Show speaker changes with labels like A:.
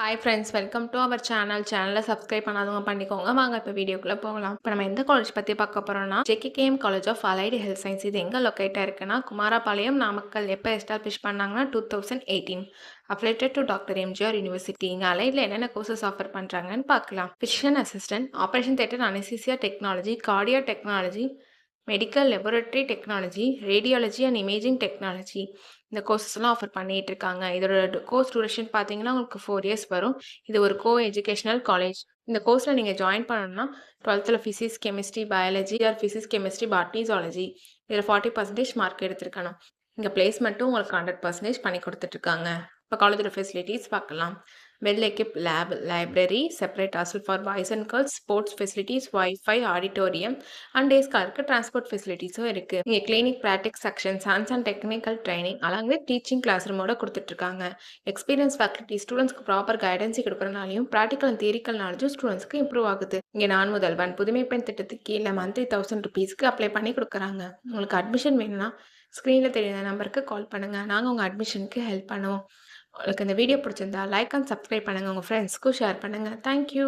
A: Hi friends, welcome to our channel. சேனலை subscribe பண்ணாதவங்க பண்ணிக்கோங்க. வாங்க இப்போ வீடியோக்குள்ளே போகலாம். இப்போ நம்ம எந்த காலேஜ் பற்றி பார்க்க போகிறோம்னா, JKKM college of allied health science. இது எங்கே லொக்கேட்டாக இருக்குன்னா, குமாரபாளையம், நாமக்கல். எப்போ எஸ்டாப்ளிஷ் பண்ணாங்கன்னா 2018. Affiliated to doctor MGR university. இங்கே அலைடில் என்னென்ன கோர்சஸ் ஆஃபர் பண்ணுறாங்கன்னு பார்க்கலாம். Physician assistant, operation theatre anaesthesia technology, Cardia technology, medical laboratory technology, radiology and imaging technology. இந்த கோர்சஸ்லாம் ஆஃபர் பண்ணிட்டு இருக்காங்க. இதோட கோர்ஸ் டியூரேஷன் பார்த்தீங்கன்னா உங்களுக்கு 4 இயர்ஸ் வரும். இது ஒரு எஜுகேஷனல் காலேஜ். இந்த கோர்ஸில் நீங்கள் ஜாயின் பண்ணணும்னா 12th physics, chemistry, biology R physics, chemistry, botany, zoology இதில் 40% மார்க் எடுத்திருக்கணும். இங்கே பிளேஸ்மெண்ட்டும் உங்களுக்கு 100% பண்ணி கொடுத்துட்ருக்காங்க. இப்போ காலேஜோட ஃபெசிலிட்டிஸ் பார்க்கலாம். Well equipped lab, library, separate hostel for boys and girls, sports facilities, wifi, auditorium and day ஸ்காலருக்கு டிரான்ஸ்போர்ட் ஃபெசிலிட்டிஸும் இருக்குது. இங்கே clinic, practice sections, hands and technical training along with teaching class ரூமோட கொடுத்துட்ருக்காங்க. எக்ஸ்பீரியன்ஸ் ஃபேக்கல்ட்டி ஸ்டூடெண்ட்ஸ்க்கு proper guidance கொடுக்குறனாலையும் practical and theoretical நாலேஜும் ஸ்டூடெண்ட்ஸ்க்கு இம்ப்ரூவ் ஆகுது. இங்கே நான் முதல்வன் புதுமை பெண் திட்டத்துக்கு கீழே மந்த்லி 1000 ருபீஸ்க்கு அப்ளை பண்ணி கொடுக்குறாங்க. உங்களுக்கு அட்மிஷன் வேணும்னா ஸ்க்ரீனில் தெரியுற நம்பருக்கு கால் பண்ணுங்கள். நாங்கள் உங்கள் அட்மிஷனுக்கு ஹெல்ப் பண்ணுவோம். உங்களுக்கு இந்த வீடியோ பிடிச்சிருந்தா லைக் அண்ட் சப்ஸ்கிரைப் பண்ணுங்கள். உங்கள் ஃப்ரெண்ட்ஸ்க்கும் ஷேர் பண்ணுங்கள். தேங்க்யூ.